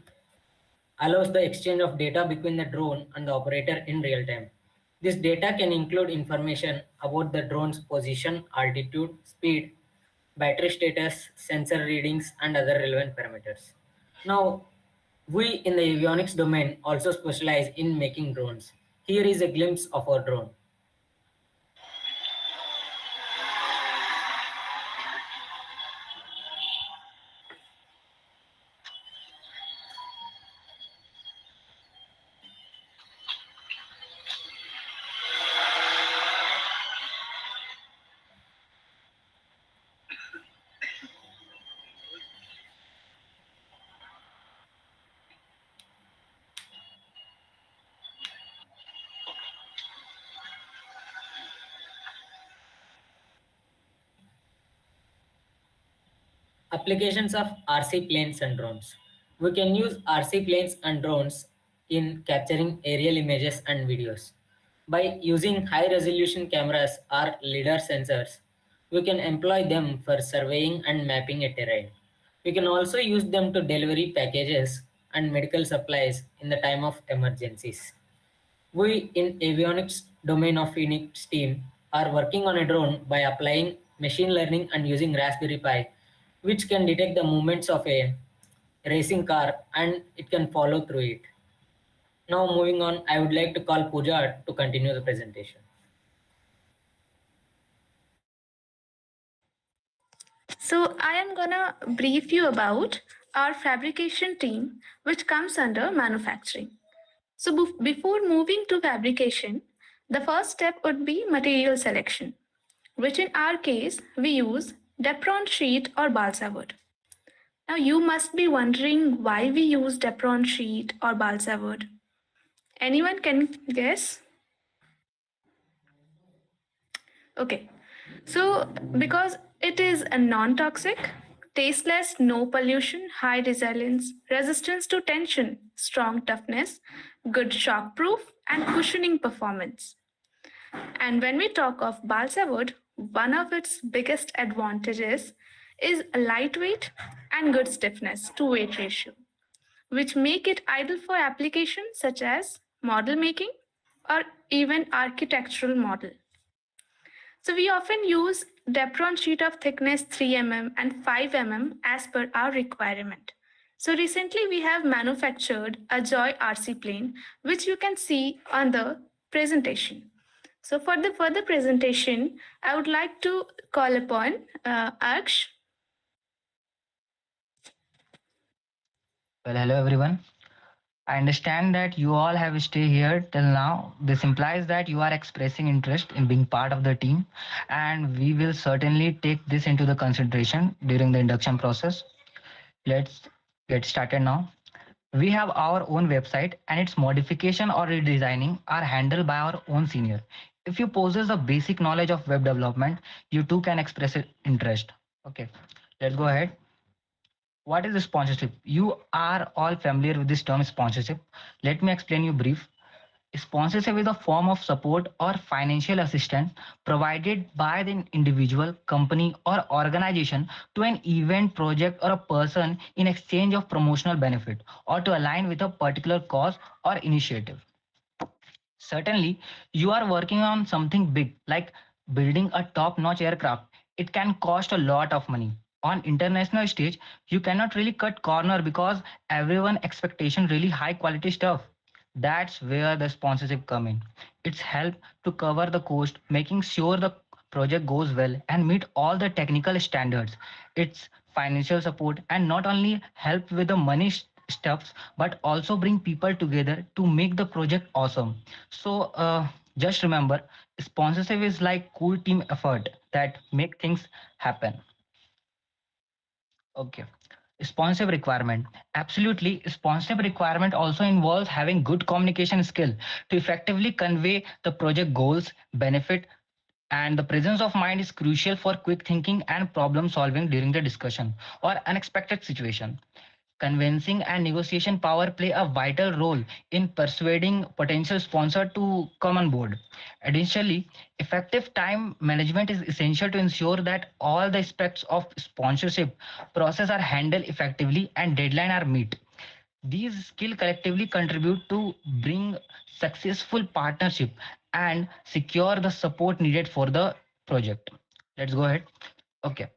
allows the exchange of data between the drone and the operator in real time. This data can include information about the drone's position, altitude, speed, battery status, sensor readings, and other relevant parameters. Now, we in the avionics domain also specialize in making drones. Here is a glimpse of our drone. Applications of RC planes and drones. We can use RC planes and drones in capturing aerial images and videos. By using high-resolution cameras or LiDAR sensors, we can employ them for surveying and mapping a terrain. We can also use them to deliver packages and medical supplies in the time of emergencies. We in avionics domain of Phoenix team are working on a drone by applying machine learning and using Raspberry Pi, which can detect the movements of a racing car and it can follow through it. Now moving on, I would like to call Pooja to continue the presentation. So I am gonna brief you about our fabrication team, which comes under manufacturing. So before moving to fabrication, the first step would be material selection, which in our case we use Depron sheet or balsa wood. Now you must be wondering why we use Depron sheet or balsa wood. Anyone can guess? Okay, so because it is a non-toxic, tasteless, no pollution, high resilience, resistance to tension, strong toughness, good shock proof, and cushioning performance. And when we talk of balsa wood, one of its biggest advantages is lightweight and good stiffness to weight ratio, which make it ideal for applications such as model making or even architectural model. So we often use Depron sheet of thickness 3 mm and 5 mm as per our requirement. So recently we have manufactured a Joy RC plane, which you can see on the presentation. So for the further presentation, I would like to call upon Aksh. Well, hello everyone. I understand that you all have stayed here till now. This implies that you are expressing interest in being part of the team, and we will certainly take this into the consideration during the induction process. Let's get started now. We have our own website, and its modification or redesigning are handled by our own senior. If you possess a basic knowledge of web development, you too can express interest. Okay, let's go ahead. What is sponsorship? You are all familiar with this term sponsorship. Let me explain you brief. Sponsorship is a form of support or financial assistance provided by the individual, company, or organization to an event, project, or a person in exchange of promotional benefit or to align with a particular cause or initiative. Certainly, you are working on something big like building a top-notch aircraft. It can cost a lot of money. On international stage, you cannot really cut corner because everyone expectation really high quality stuff. That's where the sponsorship come in. It's help to cover the cost, making sure the project goes well and meet all the technical standards. It's financial support and not only help with the money stuffs, but also bring people together to make the project awesome. So just remember, sponsorship is like cool team effort that make things happen. Okay. Sponsorship requirement. Absolutely. Sponsorship requirement also involves having good communication skill to effectively convey the project goals, benefit, and the presence of mind is crucial for quick thinking and problem solving during the discussion or unexpected situation. Convincing and negotiation power play a vital role in persuading potential sponsor to come on board. Additionally, effective time management is essential to ensure that all the aspects of sponsorship process are handled effectively and deadline are met. These skills collectively contribute to bring successful partnership and secure the support needed for the project. Let's go ahead. Okay.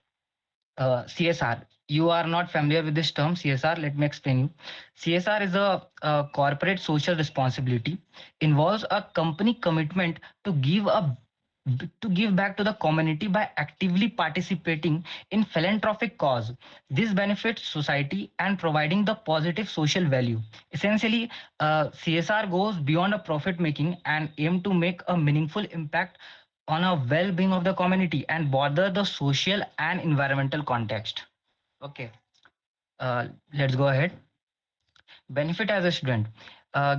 CSR. You are not familiar with this term, CSR. Let me explain you. CSR is a corporate social responsibility. Involves a company commitment to give back to the community by actively participating in philanthropic cause. This benefits society and providing the positive social value. Essentially, CSR goes beyond a profit making and aim to make a meaningful impact on a well-being of the community and bother the social and environmental context. Okay, let's go ahead. Benefit as a student.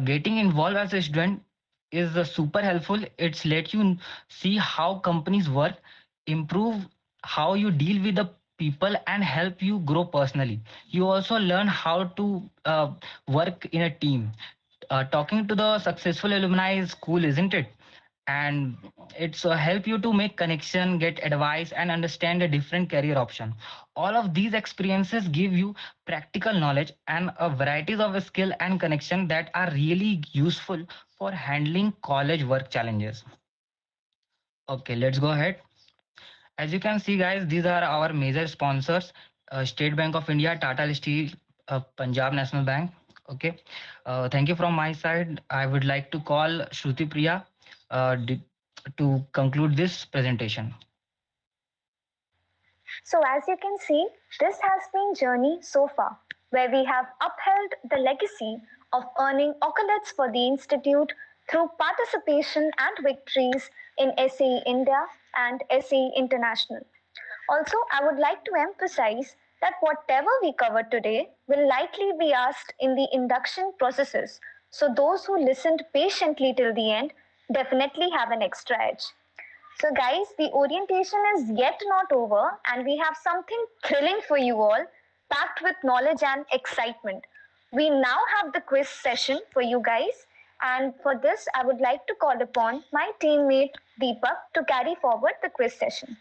Getting involved as a student is super helpful. It's let you see how companies work, improve how you deal with the people and help you grow personally. You also learn how to work in a team. Talking to the successful alumni is cool, isn't it? And it's help you to make connection, get advice and understand a different career option. All of these experiences give you practical knowledge and a varieties of skill and connection that are really useful for handling college work challenges. Okay, let's go ahead. As you can see guys, these are our major sponsors: State Bank of India, Tata Steel, Punjab National Bank. Okay, thank you from my side. I would like to call Shruti Priya to conclude this presentation. So as you can see, this has been journey so far, where we have upheld the legacy of earning accolades for the Institute through participation and victories in SAE India and SAE International. Also, I would like to emphasize that whatever we cover today will likely be asked in the induction processes. So those who listened patiently till the end definitely have an extra edge. So guys, the orientation is yet not over and we have something thrilling for you all, packed with knowledge and excitement. We now have the quiz session for you guys, and for this I would like to call upon my teammate Deepak to carry forward the quiz session.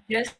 Yes.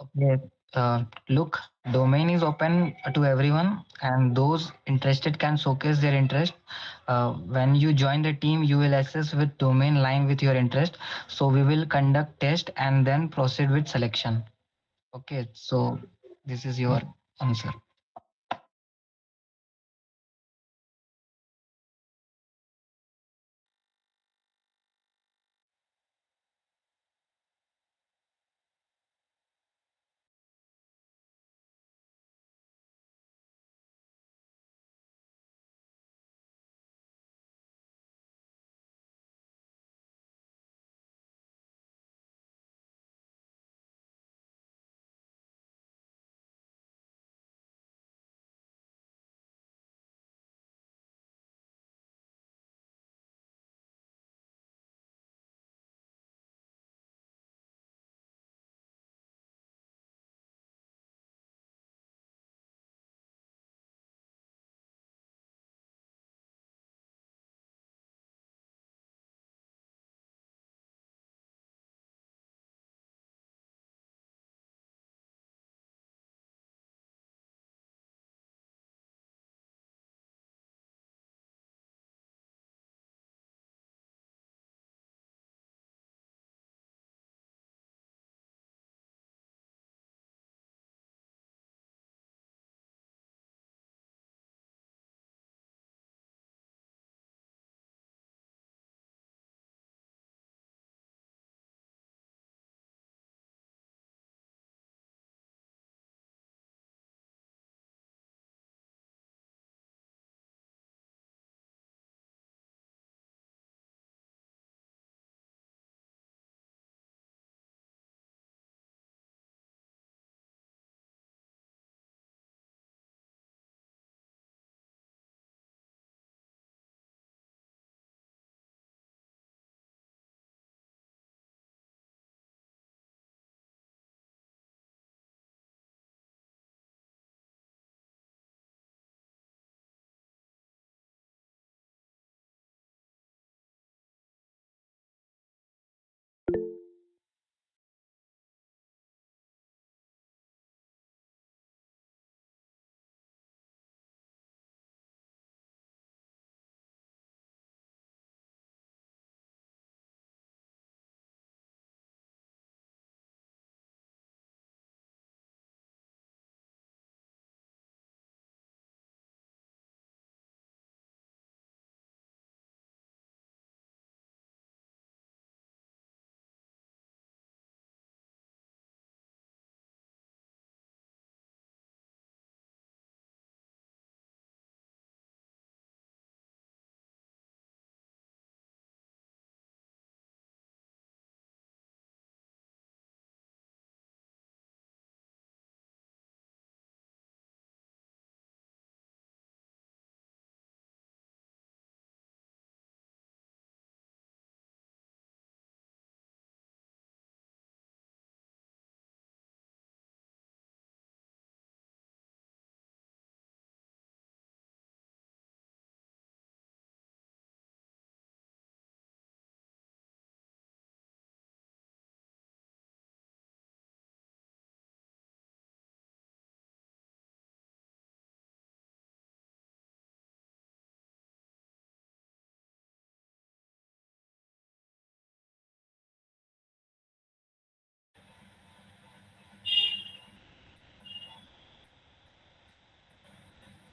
Okay. Look, domain is open to everyone, and those interested can showcase their interest. When you join the team, you will assess with domain line with your interest. So we will conduct test and then proceed with selection. Okay. So this is your answer.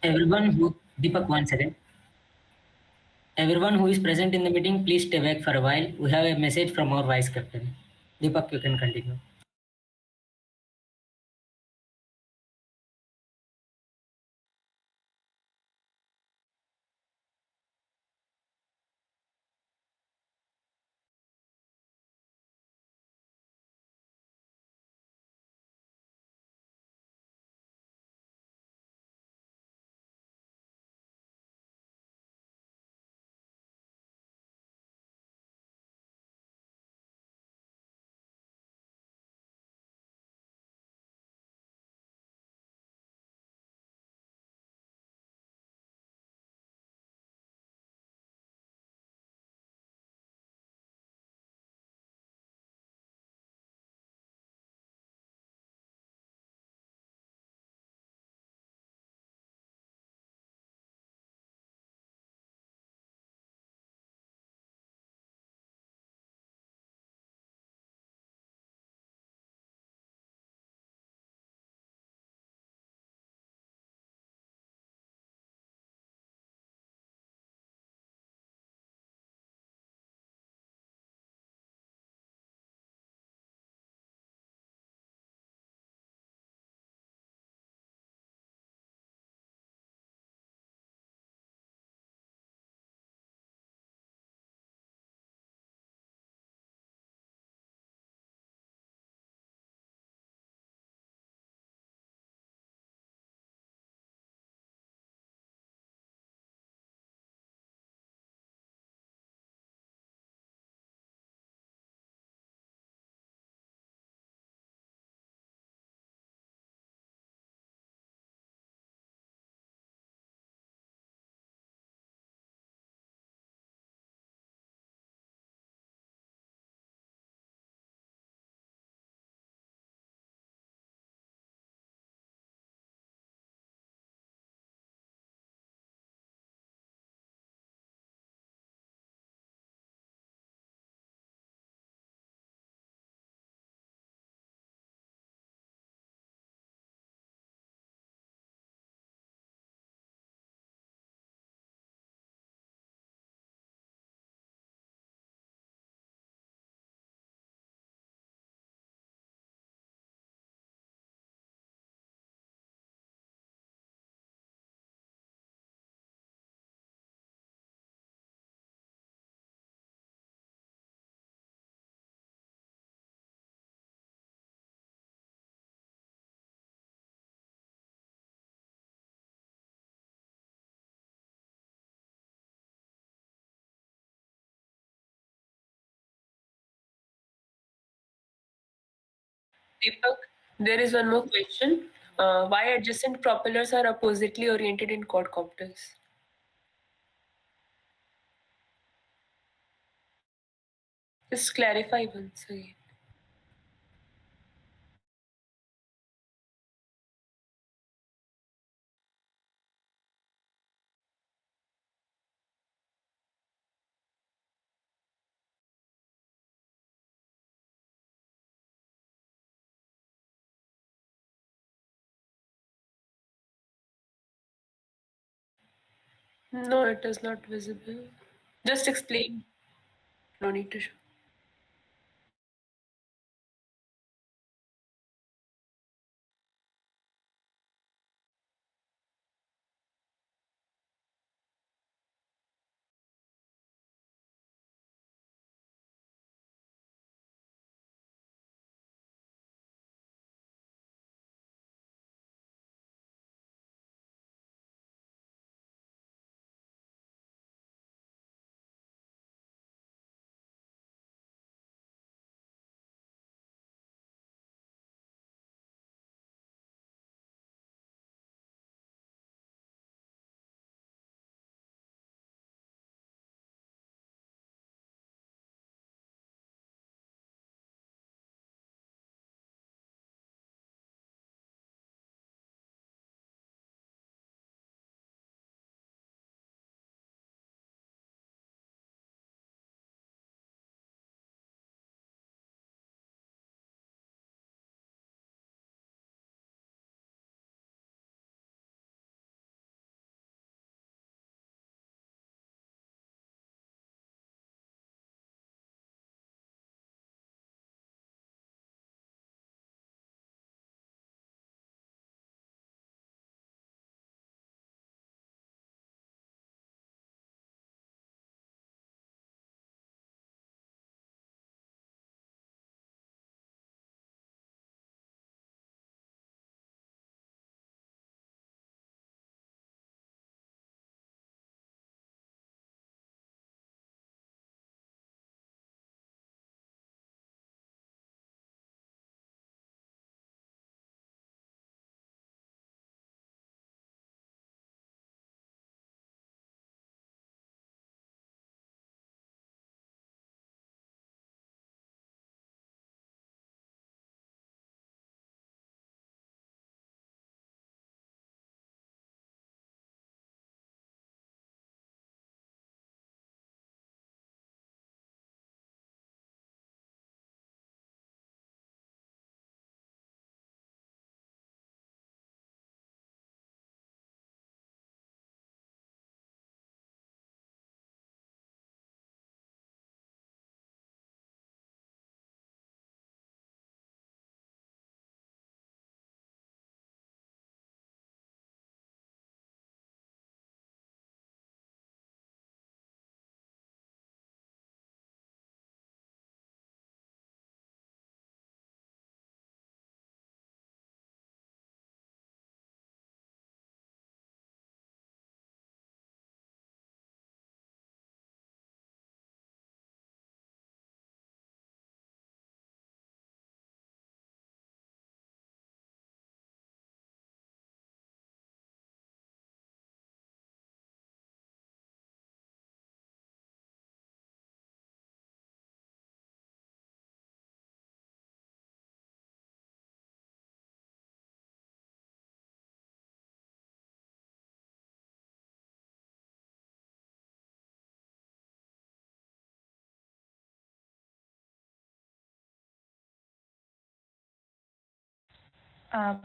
Everyone who Deepak, one second. Everyone who is present in the meeting, please stay back for a while. We have a message from our vice captain. Deepak, you can continue. Deepak, there is one more question. Why adjacent propellers are oppositely oriented in quadcopters? Just clarify once again. No, it is not visible. Just explain. No need to show.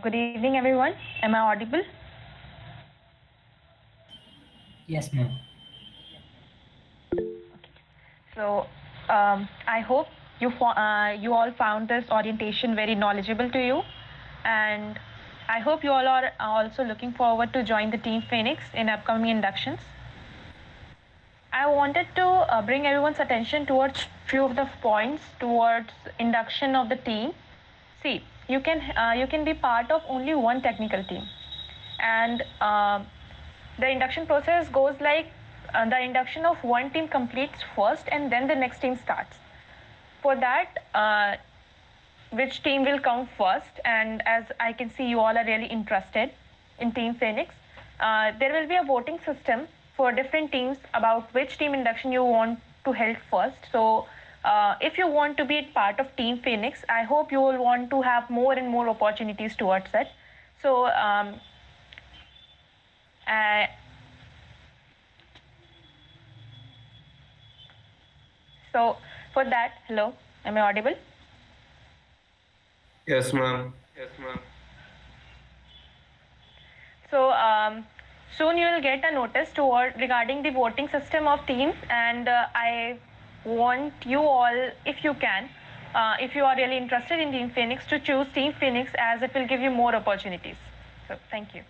Good evening, everyone. Am I audible? Yes, ma'am. So, I hope you all found this orientation very knowledgeable to you, and I hope you all are also looking forward to join the Team Phoenix in upcoming inductions. I wanted to bring everyone's attention towards few of the points towards induction of the team. See, you can be part of only one technical team, and the induction process goes like the induction of one team completes first, and then the next team starts. For that, which team will come first. And as I can see, you all are really interested in Team Phoenix. There will be a voting system for different teams about which team induction you want to held first. So if you want to be part of Team Phoenix, I hope you will want to have more and more opportunities towards it. So so for that, hello, am I audible? Yes, ma'am. So soon you will get a notice regarding the voting system of teams, and I want you all, if you can, if you are really interested in Team Phoenix, to choose Team Phoenix, as it will give you more opportunities. So thank you.